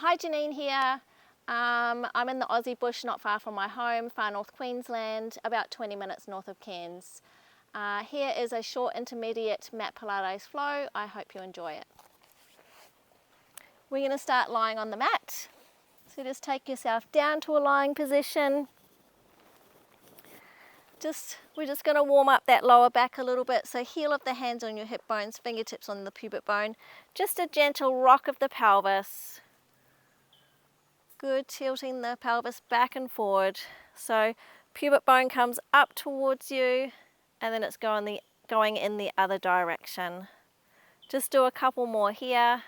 Hi, Janine here. I'm in the Aussie bush not far from my home, far north Queensland, about 20 minutes north of Cairns. Here is a short intermediate mat Pilates flow. I hope you enjoy it. We're going to start lying on the mat. So just take yourself down to a lying position. We're just going to warm up that lower back a little bit. So heel of the hands on your hip bones, fingertips on the pubic bone. Just a gentle rock of the pelvis. Good, tilting the pelvis back and forward. So pubic bone comes up towards you and then it's going in the other direction. Just do a couple more here.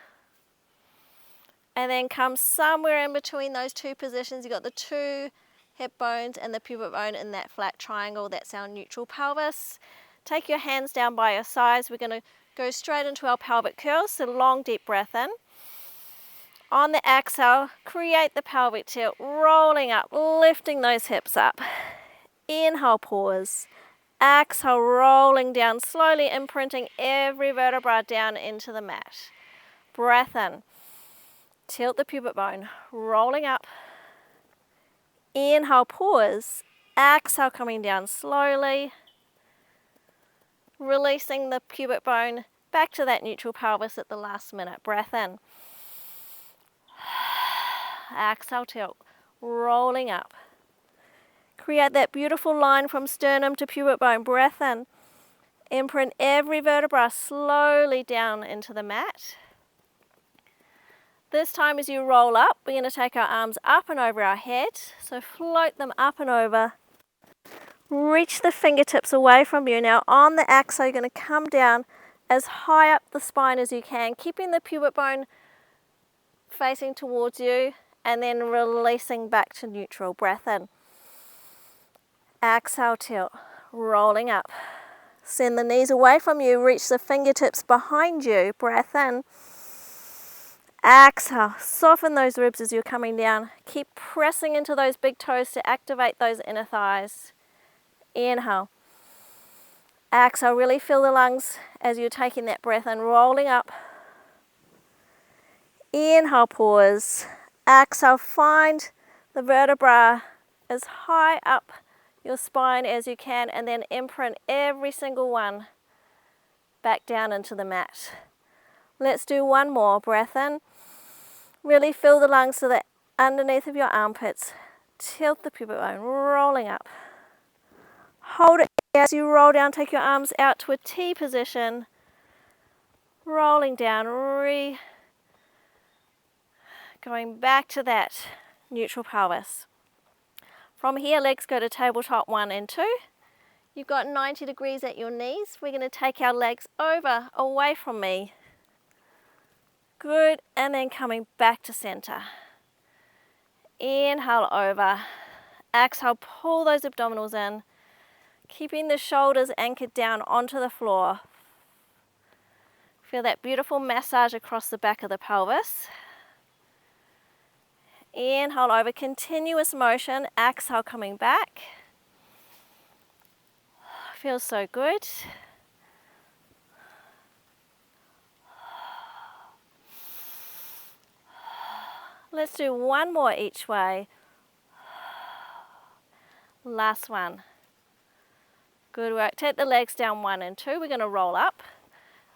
And then come somewhere in between those two positions. You've got the two hip bones and the pubic bone in that flat triangle. That's our neutral pelvis. Take your hands down by your sides. We're going to go straight into our pelvic curls. So long, deep breath in. On the exhale, create the pelvic tilt, rolling up, lifting those hips up. Inhale, pause. Exhale, rolling down, slowly imprinting every vertebra down into the mat. Breath in. Tilt the pubic bone, rolling up. Inhale, pause. Exhale, coming down slowly. Releasing the pubic bone back to that neutral pelvis at the last minute. Breath in. Exhale, tilt, rolling up. Create that beautiful line from sternum to pubic bone. Breath in. Imprint every vertebra slowly down into the mat. This time as you roll up, we're going to take our arms up and over our head. So float them up and over. Reach the fingertips away from you. Now on the exhale, you're going to come down as high up the spine as you can, keeping the pubic bone facing towards you and then releasing back to neutral. Breath in. Exhale, tilt, rolling up. Send the knees away from you, reach the fingertips behind you. Breath in. Exhale, soften those ribs as you're coming down. Keep pressing into those big toes to activate those inner thighs. Inhale. Exhale, really feel the lungs as you're taking that breath in, rolling up. Inhale, pause. Exhale, find the vertebra as high up your spine as you can and then imprint every single one back down into the mat. Let's do one more. Breath in. Really fill the lungs to the underneath of your armpits. Tilt the pubic bone, rolling up. Hold it as you roll down. Take your arms out to a T position. Rolling down, going back to that neutral pelvis. From here, legs go to tabletop 1 and 2. You've got 90 degrees at your knees. We're going to take our legs over, away from me. Good, and then coming back to center. Inhale over. Exhale, pull those abdominals in, keeping the shoulders anchored down onto the floor. Feel that beautiful massage across the back of the pelvis. Inhale over, continuous motion. Exhale, coming back. Feels so good. Let's do one more each way. Last one. Good work. Take the legs down 1 and 2. We're going to roll up.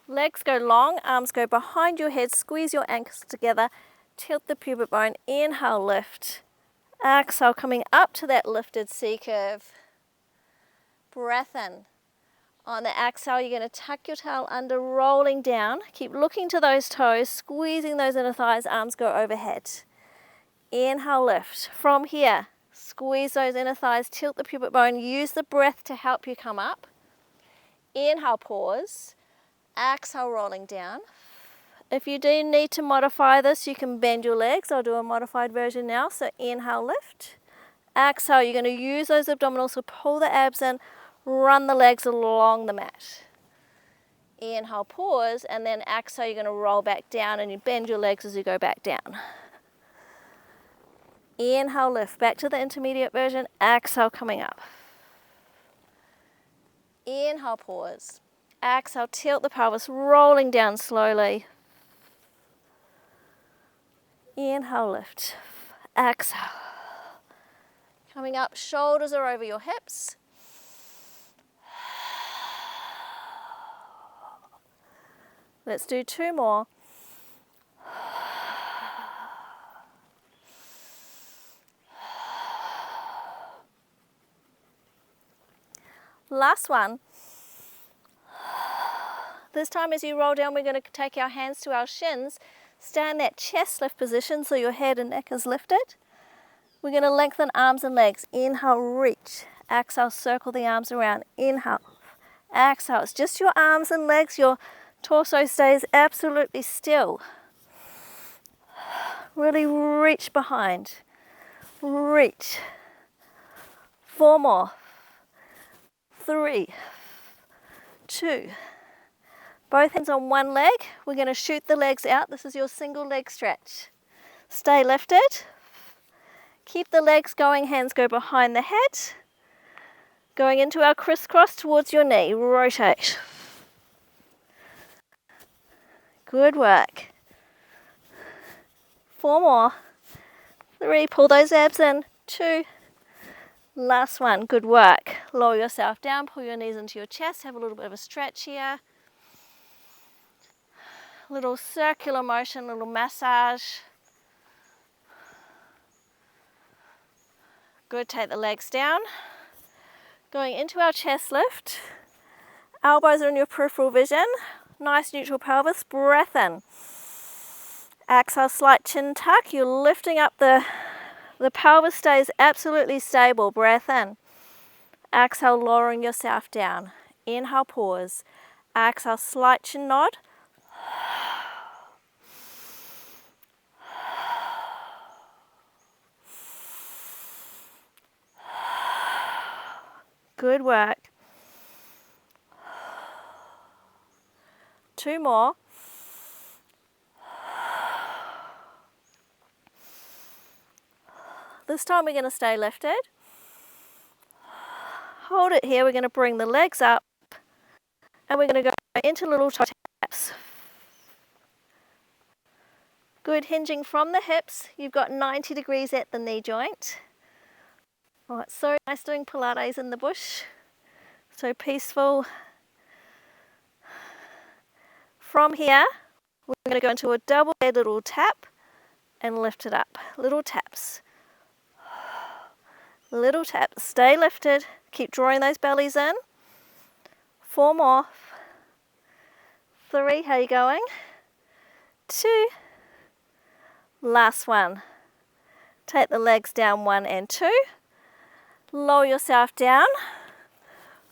Legs go long, arms go behind your head. Squeeze your ankles together. Tilt the pubic bone. Inhale, lift. Exhale, coming up to that lifted C curve. Breath in. On the exhale, you're going to tuck your tail under, rolling down. Keep looking to those toes, squeezing those inner thighs, arms go overhead. Inhale, lift. From here, squeeze those inner thighs, tilt the pubic bone, use the breath to help you come up. Inhale, pause. Exhale, rolling down. If you do need to modify this, you can bend your legs. I'll do a modified version now. So inhale, lift. Exhale, you're going to use those abdominals to pull the abs in, run the legs along the mat. Inhale, pause, and then exhale, you're going to roll back down and you bend your legs as you go back down. Inhale, lift, back to the intermediate version. Exhale, coming up. Inhale, pause. Exhale, tilt the pelvis, rolling down slowly. Inhale, lift. Exhale. Coming up, shoulders are over your hips. Let's do 2 more. Last one. This time as you roll down, we're going to take our hands to our shins. Stay in that chest lift position so your head and neck is lifted. We're going to lengthen arms and legs. Inhale, reach. Exhale, circle the arms around. Inhale. Exhale. It's just your arms and legs. Your torso stays absolutely still. Really reach behind. Reach. 4 more. 3, 2. Both hands on one leg. We're going to shoot the legs out. This is your single leg stretch. Stay lifted. Keep the legs going. Hands go behind the head. Going into our crisscross towards your knee. Rotate. Good work. 4 more. 3. Pull those abs in. 2. Last one. Good work. Lower yourself down. Pull your knees into your chest. Have a little bit of a stretch here. Little circular motion, little massage. Good. Take the legs down. Going into our chest lift. Elbows are in your peripheral vision. Nice neutral pelvis. Breath in. Exhale, slight chin tuck. You're lifting up the pelvis stays absolutely stable. Breath in. Exhale, lowering yourself down. Inhale, pause. Exhale, slight chin nod. Good work. 2 more. This time we're going to stay lifted. Hold it here. We're going to bring the legs up and we're going to go into little toe taps. Good. Hinging from the hips. You've got 90 degrees at the knee joint. Oh, it's so nice doing Pilates in the bush. So peaceful. From here, we're going to go into a double head little tap and lift it up. Little taps. Little taps. Stay lifted. Keep drawing those bellies in. 4 more. 3. How are you going? 2. Last one. Take the legs down. 1 and 2. Lower yourself down.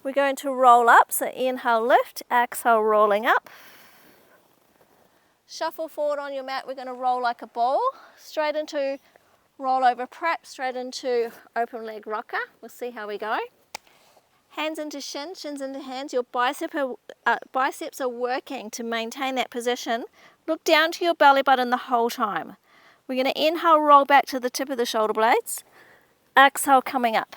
We're going to roll up. So inhale, lift. Exhale, rolling up. Shuffle forward on your mat. We're going to roll like a ball. Straight into rollover prep. Straight into open leg rocker. We'll see how we go. Hands into shins, shins into hands. Your biceps are working to maintain that position. Look down to your belly button the whole time. We're going to inhale, roll back to the tip of the shoulder blades. Exhale, coming up.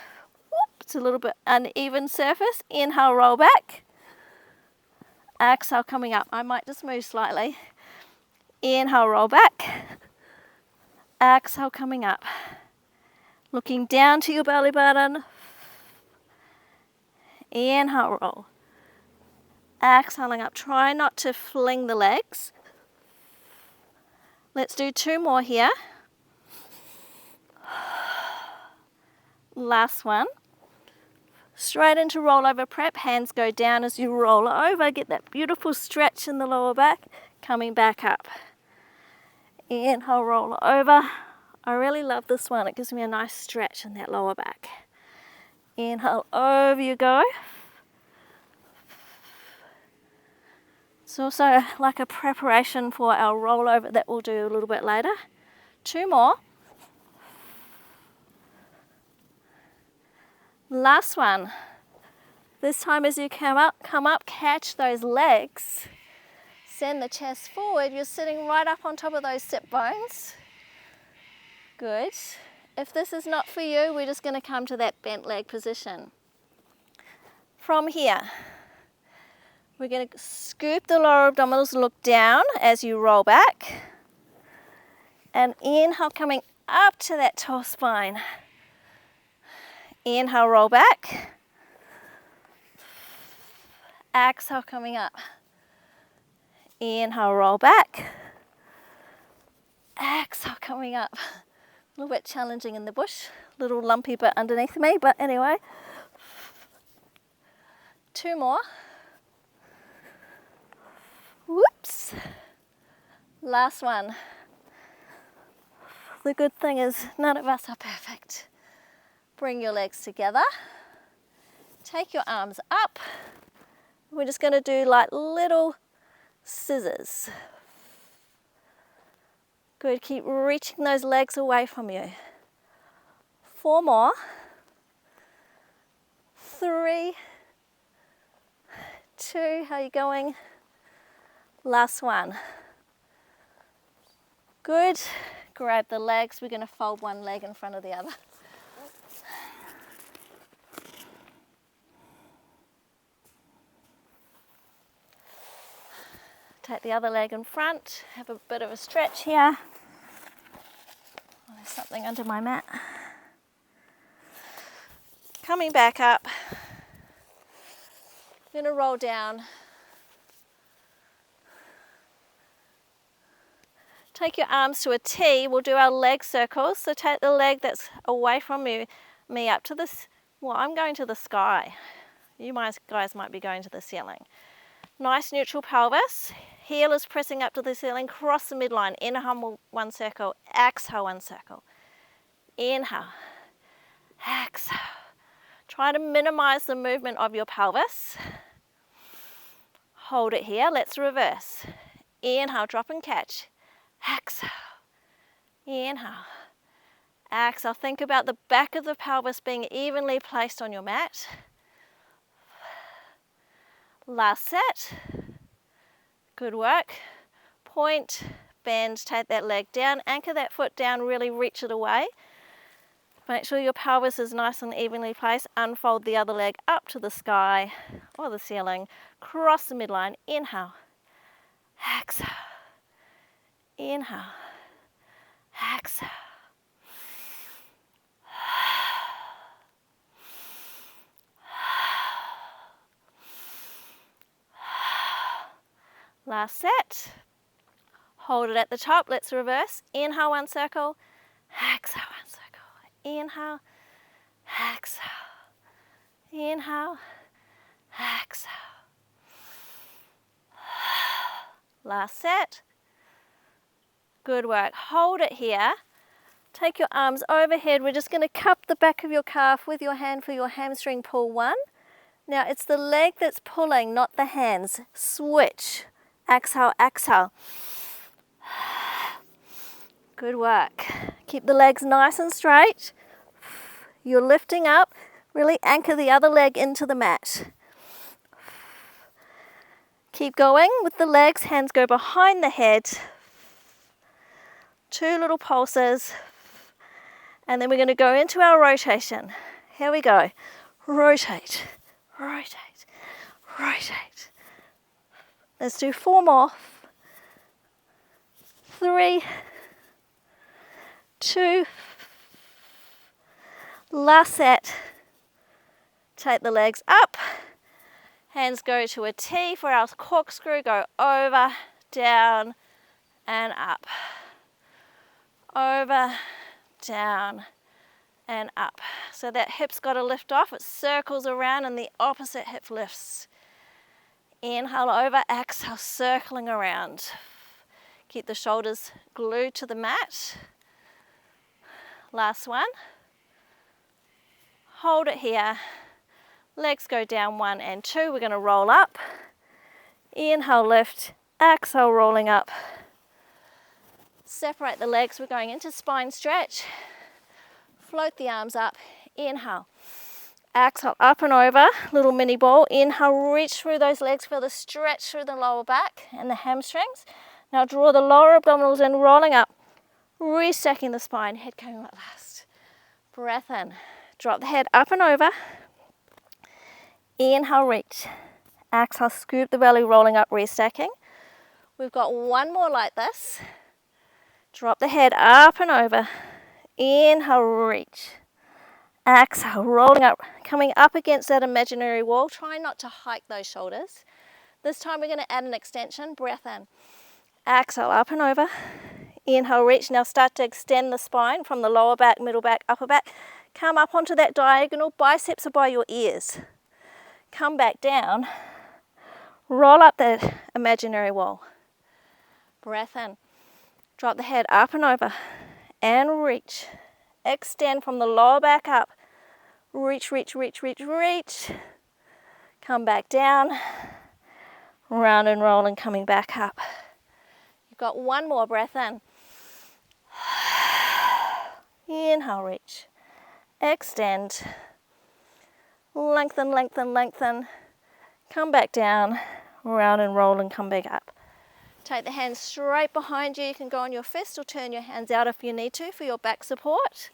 It's a little bit uneven surface. Inhale, roll back. Exhale, coming up. I might just move slightly. Inhale, roll back. Exhale, coming up. Looking down to your belly button. Inhale, roll. Exhaling up. Try not to fling the legs. Let's do 2 more here. Last one. Straight into rollover prep. Hands go down as you roll over. Get that beautiful stretch in the lower back. Coming back up. Inhale, roll over. I really love this one. It gives me a nice stretch in that lower back. Inhale, over you go. It's also like a preparation for our rollover that we'll do a little bit later. 2 more. Last one. This time as you come up, catch those legs. Send the chest forward. You're sitting right up on top of those sit bones. Good. If this is not for you, we're just going to come to that bent leg position. From here, we're going to scoop the lower abdominals, look down as you roll back. And inhale, coming up to that tall spine. Inhale, roll back. Exhale, coming up. Inhale, roll back. Exhale, coming up. A little bit challenging in the bush. A little lumpy bit underneath me, but anyway. 2 more. Whoops. Last one. The good thing is none of us are perfect. Bring your legs together. Take your arms up. We're just going to do like little scissors. Good, keep reaching those legs away from you. 4 more. 3, 2, how are you going? Last one. Good, grab the legs. We're going to fold one leg in front of the other. Take the other leg in front, have a bit of a stretch here. Oh, there's something under my mat. Coming back up, I'm going to roll down. Take your arms to a T. We'll do our leg circles. So take the leg that's away from me up to this. Well, I'm going to the sky. You guys might be going to the ceiling. Nice neutral pelvis. Heel is pressing up to the ceiling. Cross the midline. Inhale, 1 circle. Exhale, 1 circle. Inhale. Exhale. Try to minimize the movement of your pelvis. Hold it here. Let's reverse. Inhale, drop and catch. Exhale. Inhale. Exhale. Think about the back of the pelvis being evenly placed on your mat. Last set. Good work. Point, bend, take that leg down, anchor that foot down, really reach it away. Make sure your pelvis is nice and evenly placed. Unfold the other leg up to the sky or the ceiling. Cross the midline. Inhale. Exhale. Inhale. Exhale. Last set. Hold it at the top. Let's reverse. Inhale, 1 circle. Exhale, 1 circle. Inhale. Exhale. Inhale. Exhale. Last set. Good work. Hold it here. Take your arms overhead. We're just going to cup the back of your calf with your hand for your hamstring pull 1. Now it's the leg that's pulling, not the hands. Switch. Exhale, exhale. Good work. Keep the legs nice and straight. You're lifting up. Really anchor the other leg into the mat. Keep going with the legs. Hands go behind the head. 2 little pulses. And then we're going to go into our rotation. Here we go. Rotate, rotate, rotate. Let's do 4 more. 3, 2, last set. Take the legs up. Hands go to a T for our corkscrew. Go over, down, and up. Over, down, and up. So that hip's got to lift off. It circles around and the opposite hip lifts. Inhale over, exhale, circling around. Keep the shoulders glued to the mat. Last one. Hold it here. Legs go down 1 and 2. We're going to roll up. Inhale, lift. Exhale, rolling up. Separate the legs. We're going into spine stretch. Float the arms up. Inhale. Exhale, up and over, little mini ball. Inhale, reach through those legs, feel the stretch through the lower back and the hamstrings. Now draw the lower abdominals in, rolling up, restacking the spine, head coming up last. Breath in, drop the head up and over. Inhale, reach. Exhale, scoop the belly, rolling up, restacking. We've got 1 more like this. Drop the head up and over. Inhale, reach. Exhale, rolling up, coming up against that imaginary wall. Try not to hike those shoulders. This time we're going to add an extension. Breath in. Exhale, up and over. Inhale, reach. Now start to extend the spine from the lower back, middle back, upper back. Come up onto that diagonal. Biceps are by your ears. Come back down. Roll up that imaginary wall. Breath in. Drop the head up and over. And reach. Extend from the lower back up. Reach, reach, reach, reach, reach. Come back down. Round and roll and coming back up. You've got one more breath in. Inhale, reach. Extend. Lengthen, lengthen, lengthen. Come back down. Round and roll and come back up. Take the hands straight behind you. You can go on your fist or turn your hands out if you need to for your back support.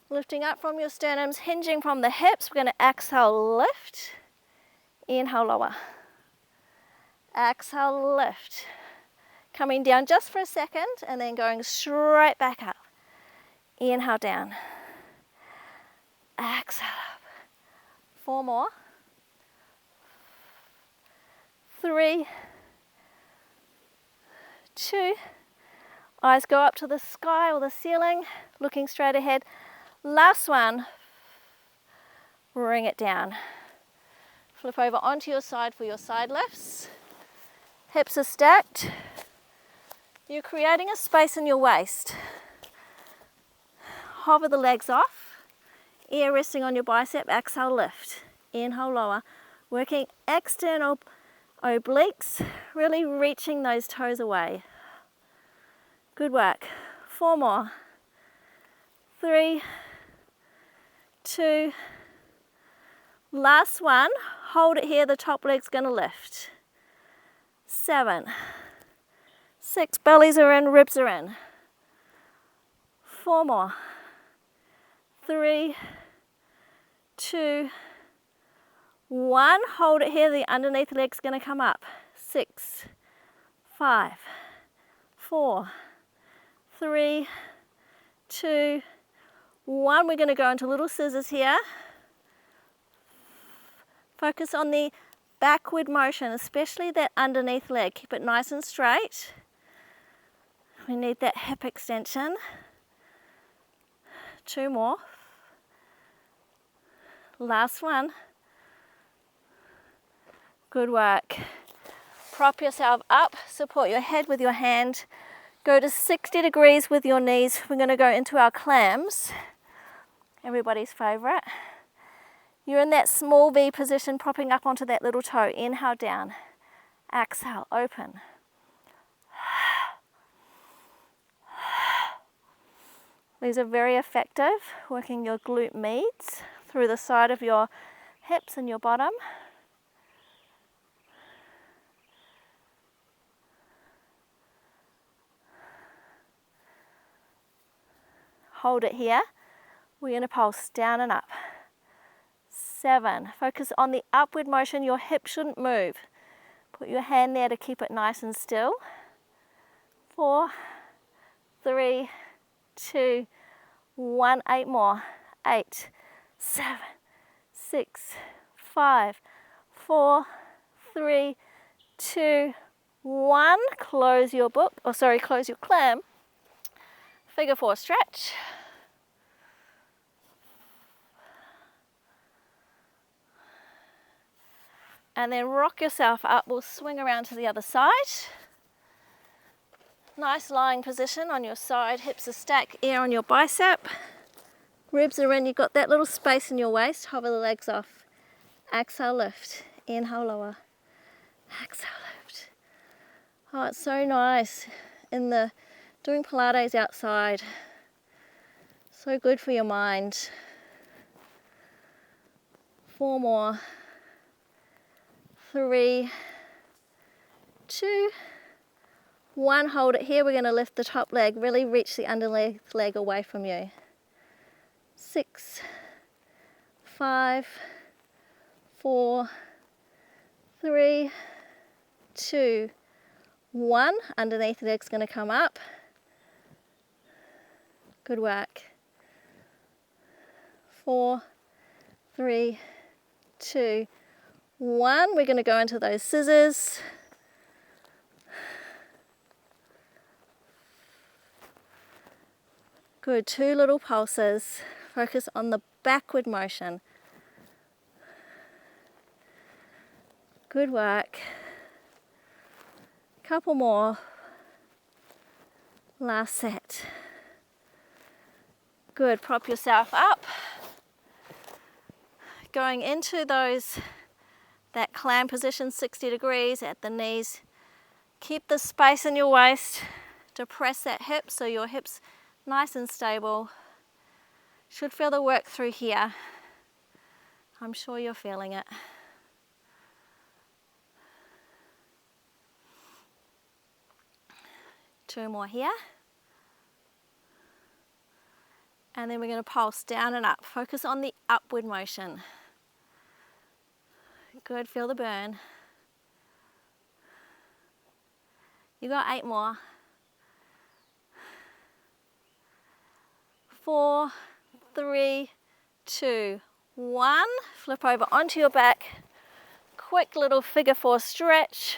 Lifting up from your sternums, hinging from the hips. We're going to exhale, lift. Inhale, lower. Exhale, lift. Coming down just for a second and then going straight back up. Inhale, down. Exhale up. 4 more. 3, 2. Eyes go up to the sky or the ceiling, looking straight ahead. Last one. Bring it down. Flip over onto your side for your side lifts. Hips are stacked. You're creating a space in your waist. Hover the legs off. Ear resting on your bicep. Exhale, lift. Inhale, lower. Working external obliques. Really reaching those toes away. Good work. 4 more. 3, 2. Last one. Hold it here. The top leg's going to lift. 7, 6. Bellies are in, ribs are in. 4 more. 3, 2, 1. Hold it here. The underneath leg's going to come up. 6, 5, 4, 3, 2, 1. We're going to go into little scissors here. Focus on the backward motion, especially that underneath leg. Keep it nice and straight. We need that hip extension. 2 more. Last one. Good work. Prop yourself up, support your head with your hand. Go to 60 degrees with your knees. We're going to go into our clams. Everybody's favorite. You're in that small V position, propping up onto that little toe. Inhale, down. Exhale, open. These are very effective, working your glute medius through the side of your hips and your bottom. Hold it here. We're going to pulse down and up. 7. Focus on the upward motion. Your hip shouldn't move. Put your hand there to keep it nice and still. 4, 3, 2, 1. 8 more. 8, 7, 6, 5, 4, 3, 2, 1. Close your book, close your clam. Figure 4 stretch. And then rock yourself up. We'll swing around to the other side. Nice lying position on your side. Hips are stacked, ear on your bicep. Ribs are in. You've got that little space in your waist. Hover the legs off. Exhale, lift. Inhale, lower. Exhale, lift. Oh, it's so nice doing Pilates outside. So good for your mind. 4 more. 3, 2, 1. Hold it here. We're going to lift the top leg. Really reach the underneath leg away from you. 6, 5, 4, 3, 2, 1. Underneath leg's going to come up. Good work. 4, 3, 2, 1. We're going to go into those scissors. Good, 2 little pulses. Focus on the backward motion. Good work. Couple more. Last set. Good, prop yourself up. Going into that clam position, 60 degrees at the knees. Keep the space in your waist to press that hip so your hip's nice and stable. Should feel the work through here. I'm sure you're feeling it. Two more here. And then we're going to pulse down and up. Focus on the upward motion. Good, feel the burn. You got 8 more. 4, 3, 2, 1. Flip over onto your back. Quick little figure 4 stretch.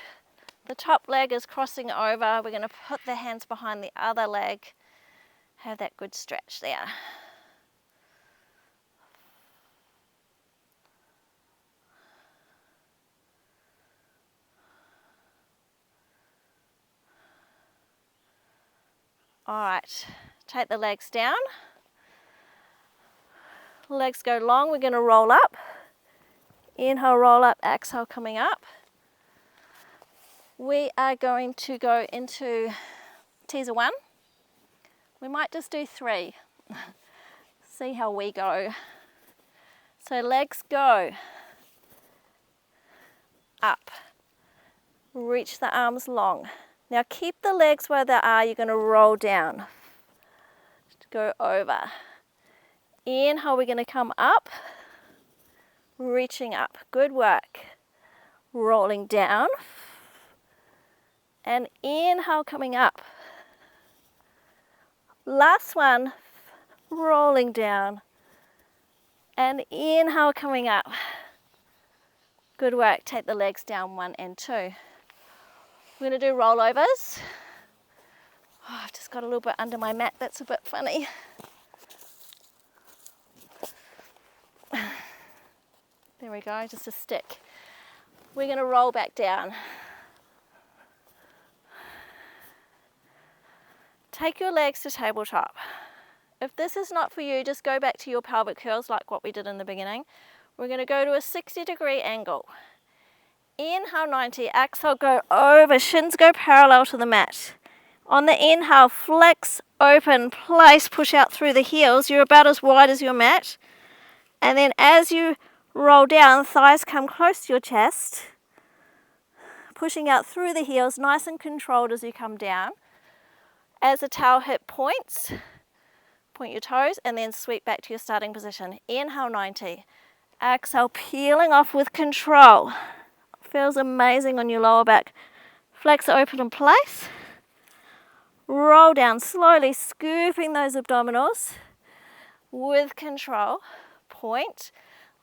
The top leg is crossing over. We're going to put the hands behind the other leg. Have that good stretch there. All right, take the legs down. Legs go long, we're going to roll up. Inhale, roll up, exhale, coming up. We are going to go into teaser 1. We might just do 3. See how we go. So legs go up. Reach the arms long. Now keep the legs where they are. You're going to roll down. Just go over. Inhale, we're going to come up. Reaching up. Good work. Rolling down. And inhale, coming up. Last one. Rolling down. And inhale, coming up. Good work. Take the legs down 1 and 2. We're going to do rollovers. Oh, I've just got a little bit under my mat. That's a bit funny. There we go, just a stick. We're going to roll back down. Take your legs to tabletop. If this is not for you, just go back to your pelvic curls like what we did in the beginning. We're going to go to a 60-degree angle. Inhale 90, exhale, go over, shins go parallel to the mat. On the inhale, flex, open, place, push out through the heels. You're about as wide as your mat. And then as you roll down, thighs come close to your chest. Pushing out through the heels, nice and controlled as you come down. As the tail hip points, point your toes and then sweep back to your starting position. Inhale 90, exhale, peeling off with control. Feels amazing on your lower back. Flex, open and place. Roll down slowly, scooping those abdominals with control. Point,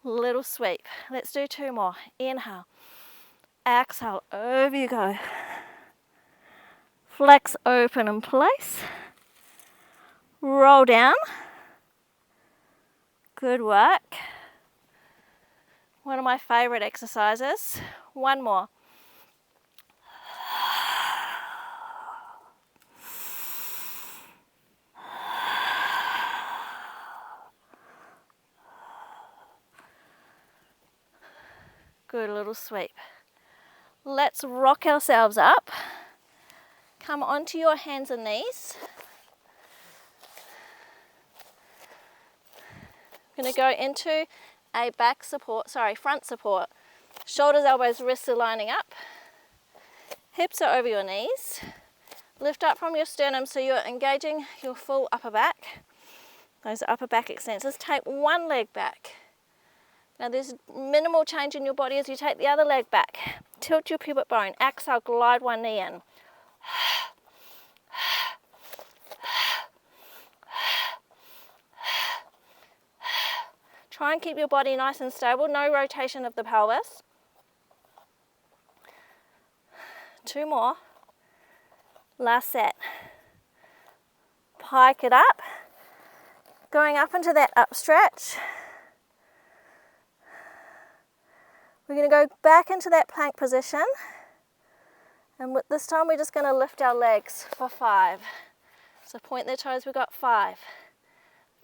little sweep. Let's do 2 more. Inhale, exhale, over you go. Flex, open and place. Roll down. Good work. One of my favorite exercises. 1 more. Good little sweep. Let's rock ourselves up. Come onto your hands and knees. I'm going to go into a front support. Shoulders, elbows, wrists are lining up. Hips are over your knees. Lift up from your sternum so you're engaging your full upper back. Those are upper back extensors. Take one leg back. Now there's minimal change in your body as you take the other leg back. Tilt your pubic bone. Exhale, glide one knee in. Try and keep your body nice and stable, no rotation of the pelvis. 2 more. Last set. Pike it up, going up into that up stretch. We're going to go back into that plank position, and this time we're just going to lift our legs for 5. So point the toes, we've got 5,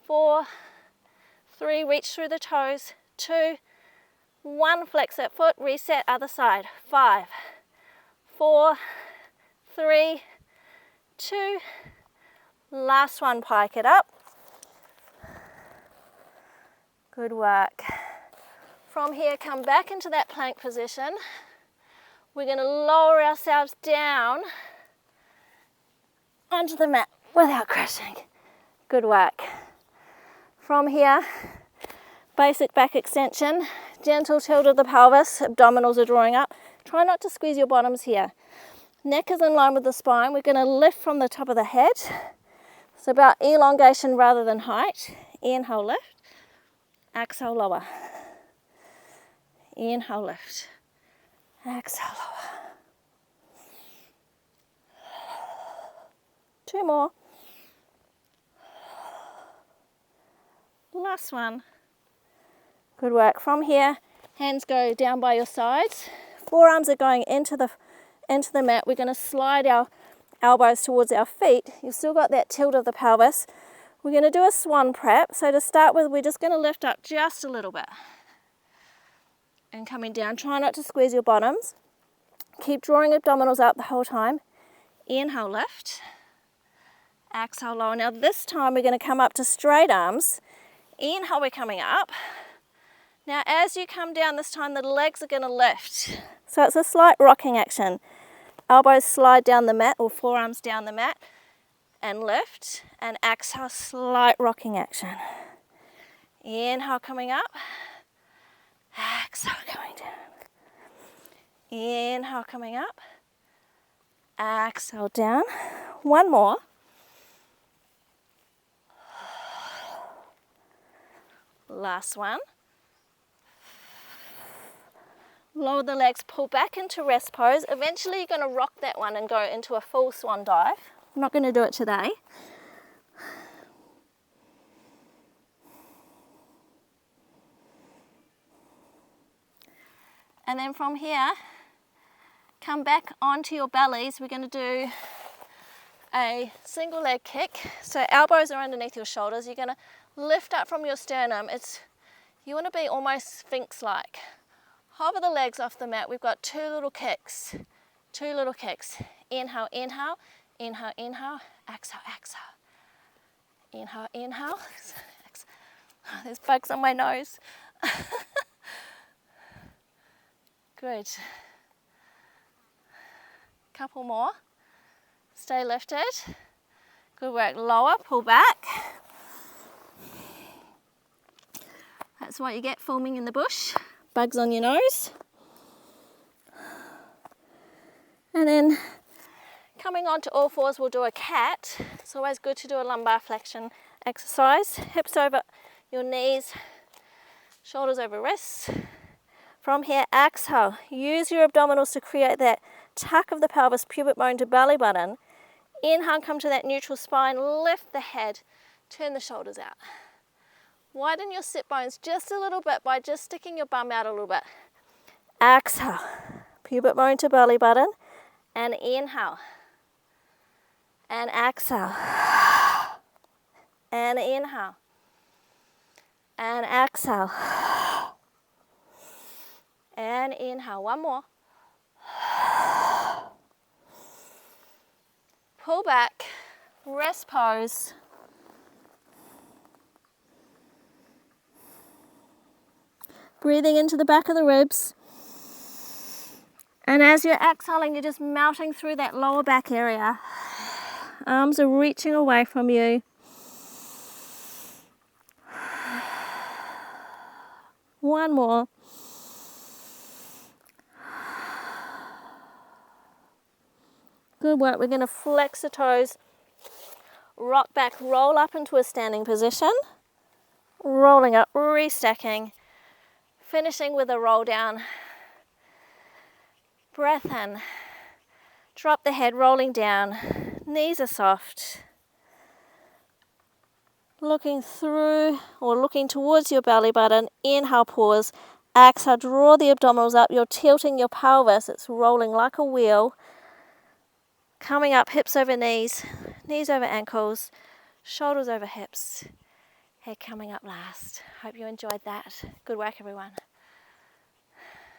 4, 3, reach through the toes, 2, 1, flex that foot, reset, other side, 5, 4, 3, 2, last one, pike it up. Good work. From here, come back into that plank position. We're going to lower ourselves down onto the mat without crashing. Good work. From here, basic back extension, gentle tilt of the pelvis, abdominals are drawing up. Try not to squeeze your bottoms here. Neck is in line with the spine. We're going to lift from the top of the head. It's about elongation rather than height. Inhale, lift. Exhale, lower. Inhale, lift. Exhale, lower. 2 more. Last one. Good work. From here, hands go down by your sides. Forearms are going into the mat. We're going to slide our elbows towards our feet. You've still got that tilt of the pelvis. We're going to do a swan prep. So to start with, we're just going to lift up just a little bit. And coming down, try not to squeeze your bottoms. Keep drawing abdominals up the whole time. Inhale, lift. Exhale, lower. Now this time we're going to come up to straight arms. Inhale, we're coming up. Now as you come down this time, the legs are going to lift. So it's a slight rocking action. Elbows slide down the mat or forearms down the mat and lift. And exhale, slight rocking action. Inhale, coming up. Exhale, coming down. Inhale, coming up. Exhale, down. 1 more. Last one. Lower the legs, pull back into rest pose. Eventually you're going to rock that one and go into a full swan dive. I'm not going to do it today. And then from here, come back onto your bellies. We're going to do a single leg kick. So elbows are underneath your shoulders. You're going to lift up from your sternum. You want to be almost sphinx-like. Hover the legs off the mat. We've got 2 little kicks. 2 little kicks. Inhale, inhale, inhale, inhale, exhale, exhale. Inhale, inhale, exhale. Oh, there's bugs on my nose. Good. Couple more. Stay lifted. Good work. Lower, pull back. That's what you get filming in the bush. Bugs on your nose. And then coming onto all fours, we'll do a cat. It's always good to do a lumbar flexion exercise. Hips over your knees, shoulders over wrists. From here, exhale. Use your abdominals to create that tuck of the pelvis, pubic bone to belly button. Inhale, come to that neutral spine, lift the head, turn the shoulders out. Widen your sit bones just a little bit by just sticking your bum out a little bit. Exhale, pubic bone to belly button, and inhale. And exhale. And inhale. And exhale. And inhale. 1 more. Pull back, rest pose. Breathing into the back of the ribs. And as you're exhaling, you're just melting through that lower back area. Arms are reaching away from you. One more. Good work. We're going to flex the toes, rock back, roll up into a standing position. rolling up, restacking, finishing with a roll down. Breath in, drop the head, rolling down, knees are soft. Looking through or looking towards your belly button, inhale, pause, exhale, draw the abdominals up, you're tilting your pelvis, it's rolling like a wheel. Coming up, hips over knees, knees over ankles, shoulders over hips. Head coming up last. Hope you enjoyed that. Good work, everyone.